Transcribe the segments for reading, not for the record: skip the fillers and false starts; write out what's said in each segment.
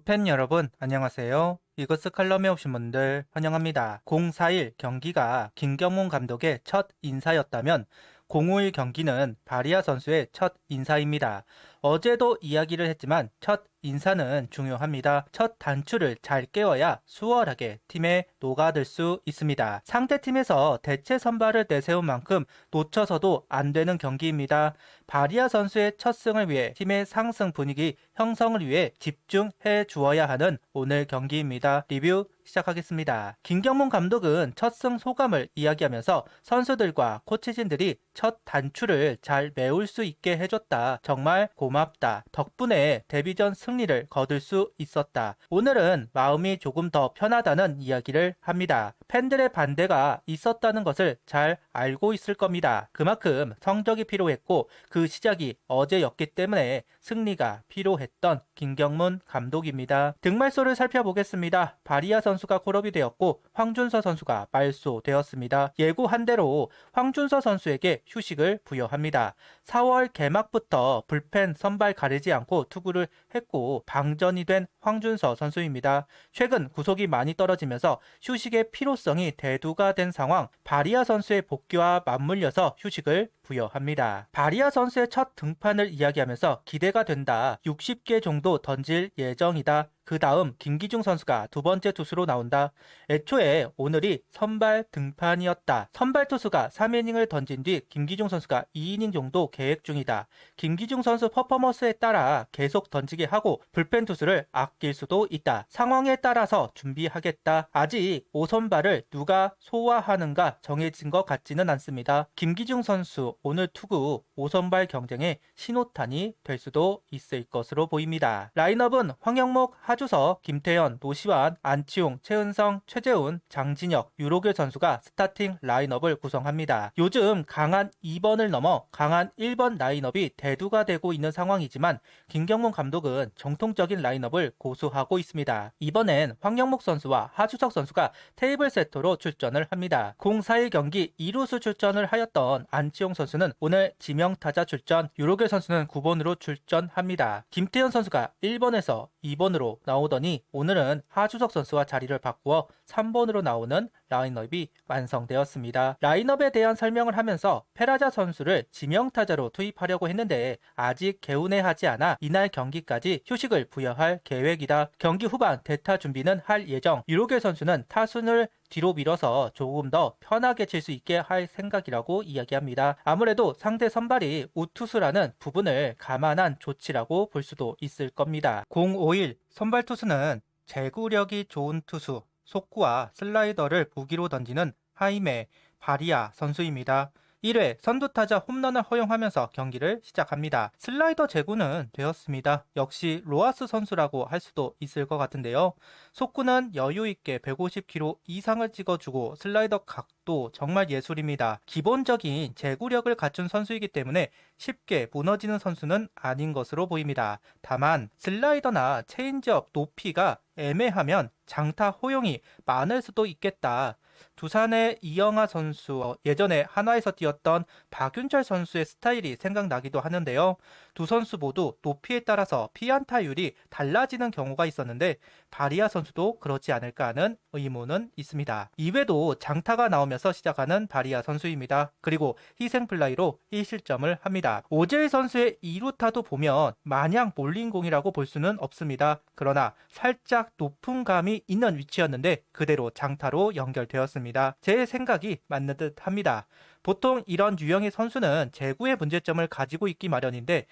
야구팬 여러분 안녕하세요. 이것스 칼럼에 오신 분들 환영합니다. 0-4일 경기가 김경문 감독의 첫 인사였다면 0-5일 경기는 바리아 선수의 첫 인사입니다. 어제도 이야기를 했지만 첫 인사는 중요합니다. 첫 단추를 잘 깨워야 수월하게 팀에 녹아들 수 있습니다. 상대팀에서 대체 선발을 내세운 만큼 놓쳐서도 안 되는 경기입니다. 바리아 선수의 첫 승을 위해 팀의 상승 분위기 형성을 위해 집중해 주어야 하는 오늘 경기입니다. 리뷰 시작하겠습니다. 김경문 감독은 첫 승 소감을 이야기하면서 선수들과 코치진들이 첫 단추를 잘 메울 수 있게 해줬다. 정말 고맙다. 덕분에 데뷔전 승리를 거둘 수 있었다. 오늘은 마음이 조금 더 편하다는 이야기를 합니다. 팬들의 반대가 있었다는 것을 잘 알고 있을 겁니다. 그만큼 성적이 필요했고 그 시작이 어제였기 때문에 승리가 필요했던 김경문 감독입니다. 득말소를 살펴보겠습니다. 바리아 선수가 콜업이 되었고 황준서 선수가 말소되었습니다. 예고한 대로 황준서 선수에게 휴식을 부여합니다. 4월 개막부터 불펜 선발 가리지 않고 투구를 했고 방전이 된 황준서 선수입니다. 최근 구속이 많이 떨어지면서 휴식의 필요성이 대두가 된 상황, 바리아 선수의 복귀와 맞물려서 휴식을 부여합니다. 바리아 선수의 첫 등판을 이야기하면서 기대가 된다. 60개 정도 던질 예정이다. 그 다음 김기중 선수가 두 번째 투수로 나온다. 애초에 오늘이 선발 등판이었다. 선발 투수가 3이닝을 던진 뒤 김기중 선수가 2이닝 정도 계획 중이다. 김기중 선수 퍼포먼스에 따라 계속 던지게 하고 불펜 투수를 아낄 수도 있다. 상황에 따라서 준비하겠다. 아직 5선발을 누가 소화하는가 정해진 것 같지는 않습니다. 김기중 선수 오늘 투구 5선발 경쟁에 신호탄이 될 수도 있을 것으로 보입니다. 라인업은 황영목, 하주석, 김태현, 노시환, 안치홍, 최은성, 최재훈, 장진혁, 유로길 선수가 스타팅 라인업을 구성합니다. 요즘 강한 2번을 넘어 강한 1번 라인업이 대두가 되고 있는 상황이지만 김경문 감독은 정통적인 라인업을 고수하고 있습니다. 이번엔 황영목 선수와 하주석 선수가 테이블 세터로 출전을 합니다. 0-4일 경기 2루수 출전을 하였던 안치홍 선수는 오늘 지명타자 출전, 유로길 선수는 9번으로 출전합니다. 김태현 선수가 1번에서 2번으로 나오더니 오늘은 하주석 선수와 자리를 바꾸어 3번으로 나오는 라인업이 완성되었습니다. 라인업에 대한 설명을 하면서 페라자 선수를 지명타자로 투입하려고 했는데 아직 개운해하지 않아 이날 경기까지 휴식을 부여할 계획이다. 경기 후반 대타 준비는 할 예정. 유로길 선수는 타순을 뒤로 밀어서 조금 더 편하게 칠 수 있게 할 생각이라고 이야기합니다. 아무래도 상대 선발이 우투수라는 부분을 감안한 조치라고 볼 수도 있을 겁니다. 0-5일 선발 투수는 제구력이 좋은 투수, 속구와 슬라이더를 무기로 던지는 하이메 바리아 선수입니다. 1회 선두타자 홈런을 허용하면서 경기를 시작합니다. 슬라이더 제구는 되었습니다. 역시 로하스 선수라고 할 수도 있을 것 같은데요. 속구는 여유있게 150km 이상을 찍어주고 슬라이더 각도 정말 예술입니다. 기본적인 제구력을 갖춘 선수이기 때문에 쉽게 무너지는 선수는 아닌 것으로 보입니다. 다만 슬라이더나 체인지업 높이가 애매하면 장타 허용이 많을 수도 있겠다. 두산의 이영하 선수, 예전에 한화에서 뛰었던 박윤철 선수의 스타일이 생각나기도 하는데요. 두 선수 모두 높이에 따라서 피안타율이 달라지는 경우가 있었는데 바리아 선수도 그렇지 않을까 하는 의문은 있습니다. 이외에도 장타가 나오면서 시작하는 바리아 선수입니다. 그리고 희생플라이로 1실점을 합니다. 오재일 선수의 2루타도 보면 마냥 볼링공이라고 볼 수는 없습니다. 그러나 살짝 높은 감이 있는 위치였는데 그대로 장타로 연결되었습니다. 제 생각이 맞는 듯 합니다. 보통 이런 유형의 선수는 제구의 문제점을 가지고 있기 마련인데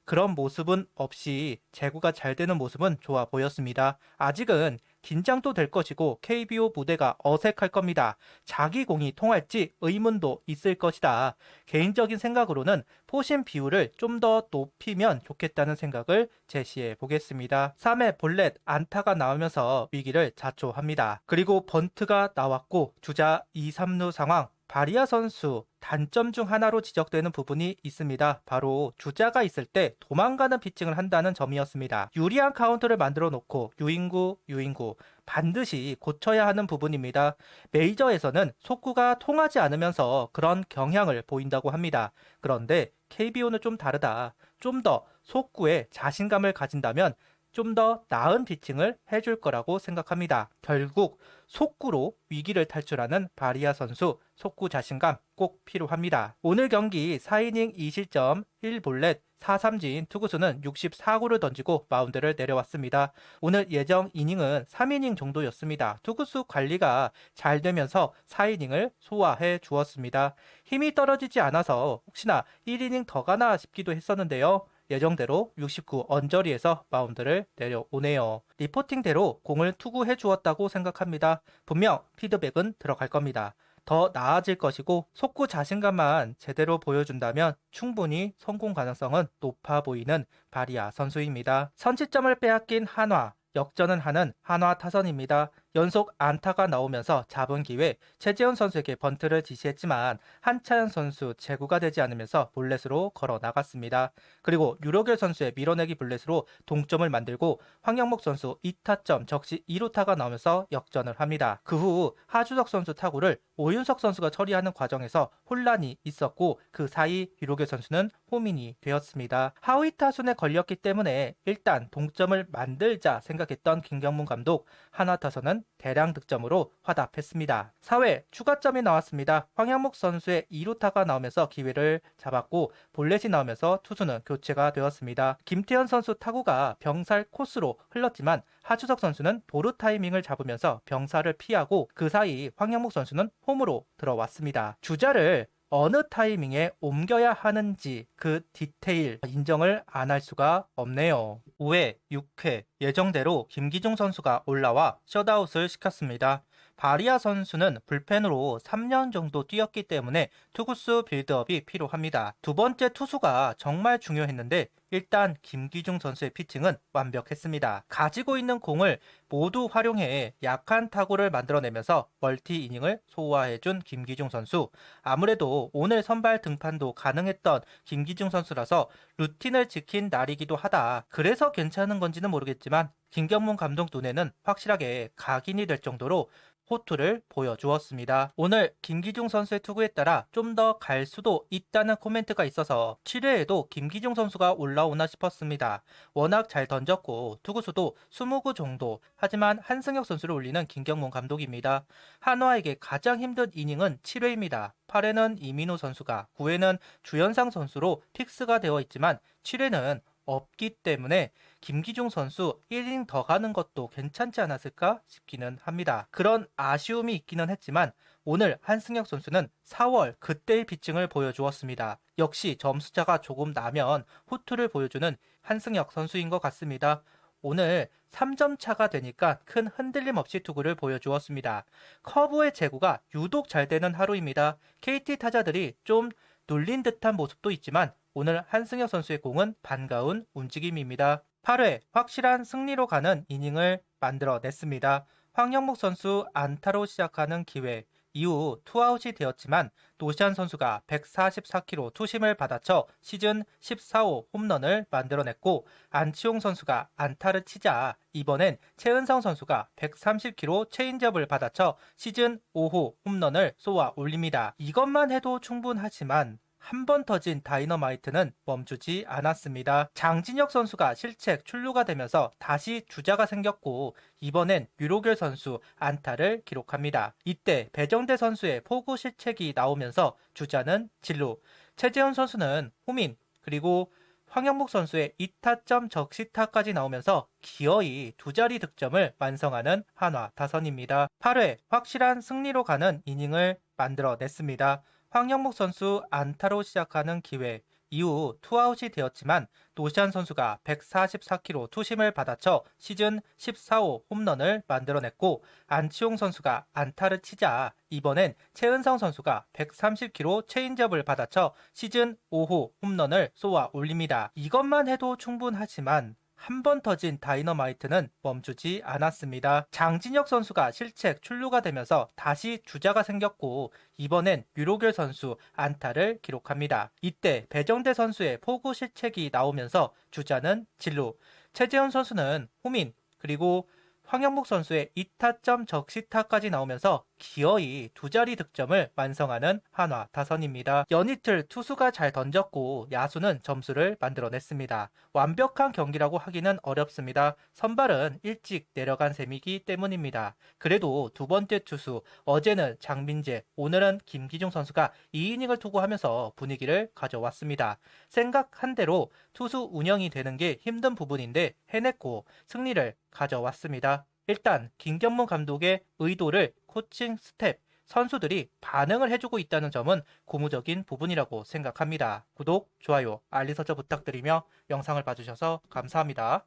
그런 모습은 없이 제구가 잘 되는 모습은 좋아 보였습니다. 아직은 긴장도 될 것이고 KBO 무대가 어색할 겁니다. 자기 공이 통할지 의문도 있을 것이다. 개인적인 생각으로는 포심 비율을 좀 더 높이면 좋겠다는 생각을 제시해 보겠습니다. 3회 볼넷 안타가 나오면서 위기를 자초합니다. 그리고 번트가 나왔고 주자 2, 3루 상황. 바리아 선수 단점 중 하나로 지적되는 부분이 있습니다. 바로 주자가 있을 때 도망가는 피칭을 한다는 점이었습니다. 유리한 카운트를 만들어 놓고 유인구 반드시 고쳐야 하는 부분입니다. 메이저에서는 속구가 통하지 않으면서 그런 경향을 보인다고 합니다. 그런데 KBO는 좀 다르다. 좀 더 속구에 자신감을 가진다면 좀 더 나은 피칭을 해줄 거라고 생각합니다. 결국 속구로 위기를 탈출하는 바리아 선수, 속구 자신감 꼭 필요합니다. 오늘 경기 4이닝 2실점 1볼넷 4삼진 투구수는 64구를 던지고 마운드를 내려왔습니다. 오늘 예정 이닝은 3이닝 정도였습니다. 투구수 관리가 잘 되면서 4이닝을 소화해 주었습니다. 힘이 떨어지지 않아서 혹시나 1이닝 더 가나 싶기도 했었는데요. 예정대로 69 언저리에서 마운드를 내려오네요. 리포팅대로 공을 투구해 주었다고 생각합니다. 분명 피드백은 들어갈 겁니다. 더 나아질 것이고 속구 자신감만 제대로 보여준다면 충분히 성공 가능성은 높아 보이는 바리아 선수입니다. 선취점을 빼앗긴 한화, 역전은 하는 한화 타선입니다. 연속 안타가 나오면서 잡은 기회 최재훈 선수에게 번트를 지시했지만 한차연 선수 제구가 되지 않으면서 볼넷으로 걸어 나갔습니다. 그리고 유로결 선수의 밀어내기 볼넷으로 동점을 만들고 황영목 선수 2타점 적시 2루타가 나오면서 역전을 합니다. 그 후 하주석 선수 타구를 오윤석 선수가 처리하는 과정에서 혼란이 있었고 그 사이 유로결 선수는 호민이 되었습니다. 하위 타순에 걸렸기 때문에 일단 동점을 만들자 생각했던 김경문 감독, 한화 타선은 대량 득점으로 화답했습니다. 4회 추가점이 나왔습니다. 황양목 선수의 2루타가 나오면서 기회를 잡았고 볼넷이 나오면서 투수는 교체가 되었습니다. 김태현 선수 타구가 병살 코스로 흘렀지만 하주석 선수는 도루 타이밍을 잡으면서 병살을 피하고 그 사이 황양목 선수는 홈으로 들어왔습니다. 주자를 어느 타이밍에 옮겨야 하는지 그 디테일 인정을 안 할 수가 없네요. 5회, 6회 예정대로 김기중 선수가 올라와 셧아웃을 시켰습니다. 바리아 선수는 불펜으로 3년 정도 뛰었기 때문에 투구수 빌드업이 필요합니다. 두 번째 투수가 정말 중요했는데 일단 김기중 선수의 피칭은 완벽했습니다. 가지고 있는 공을 모두 활용해 약한 타구를 만들어내면서 멀티 이닝을 소화해준 김기중 선수. 아무래도 오늘 선발 등판도 가능했던 김기중 선수라서 루틴을 지킨 날이기도 하다. 그래서 괜찮은 건지는 모르겠지만 김경문 감독 눈에는 확실하게 각인이 될 정도로 호투를 보여주었습니다. 오늘 김기중 선수의 투구에 따라 좀 더 갈 수도 있다는 코멘트가 있어서 7회에도 김기중 선수가 올라오나 싶었습니다. 워낙 잘 던졌고 투구수도 20구 정도. 하지만 한승혁 선수를 올리는 김경문 감독입니다. 한화에게 가장 힘든 이닝은 7회입니다. 8회는 이민호 선수가, 9회는 주현상 선수로 픽스가 되어 있지만 7회는 없기 때문에 김기중 선수 1이닝 더 가는 것도 괜찮지 않았을까 싶기는 합니다. 그런 아쉬움이 있기는 했지만 오늘 한승혁 선수는 4월 그때의 피칭을 보여주었습니다. 역시 점수차가 조금 나면 호투를 보여주는 한승혁 선수인 것 같습니다. 오늘 3점 차가 되니까 큰 흔들림 없이 투구를 보여주었습니다. 커브의 제구가 유독 잘 되는 하루입니다. KT 타자들이 좀 눌린 듯한 모습도 있지만 오늘 한승혁 선수의 공은 반가운 움직임입니다. 8회 확실한 승리로 가는 이닝을 만들어냈습니다. 황영목 선수 안타로 시작하는 기회 이후 투아웃이 되었지만 노시안 선수가 144km 투심을 받아쳐 시즌 14호 홈런을 만들어냈고 안치홍 선수가 안타를 치자 이번엔 최은성 선수가 130km 체인지업을 받아쳐 시즌 5호 홈런을 쏘아 올립니다. 이것만 해도 충분하지만 한 번 터진 다이너마이트는 멈추지 않았습니다. 장진혁 선수가 실책 출루가 되면서 다시 주자가 생겼고 이번엔 유로결 선수 안타를 기록합니다. 이때 배정대 선수의 포구 실책이 나오면서 주자는 진루, 최재훈 선수는 호민, 그리고 황영목 선수의 2타점 적시타까지 나오면서 기어이 두 자리 득점을 완성하는 한화 타선입니다. 8회 확실한 승리로 가는 이닝을 만들어냈습니다. 황영목 선수 안타로 시작하는 기회 이후 투아웃이 되었지만 노시안 선수가 144km 투심을 받아쳐 시즌 14호 홈런을 만들어냈고 안치홍 선수가 안타를 치자 이번엔 최은성 선수가 130km 체인지업을 받아쳐 시즌 5호 홈런을 쏘아 올립니다. 이것만 해도 충분하지만 한 번 터진 다이너마이트는 멈추지 않았습니다. 장진혁 선수가 실책 출루가 되면서 다시 주자가 생겼고 이번엔 유로결 선수 안타를 기록합니다. 이때 배정대 선수의 포구 실책이 나오면서 주자는 진루, 최재훈 선수는 호민, 그리고 황영목 선수의 2타점 적시타까지 나오면서 기어이 두 자리 득점을 완성하는 한화 타선입니다. 연이틀 투수가 잘 던졌고 야수는 점수를 만들어냈습니다. 완벽한 경기라고 하기는 어렵습니다. 선발은 일찍 내려간 셈이기 때문입니다. 그래도 두 번째 투수 어제는 장민재, 오늘은 김기중 선수가 2이닝을 투구하면서 분위기를 가져왔습니다. 생각한 대로 투수 운영이 되는 게 힘든 부분인데 해냈고 승리를 가져왔습니다. 일단 김경문 감독의 의도를 코칭 스텝, 선수들이 반응을 해주고 있다는 점은 고무적인 부분이라고 생각합니다. 구독, 좋아요, 알림 설정 부탁드리며 영상을 봐주셔서 감사합니다.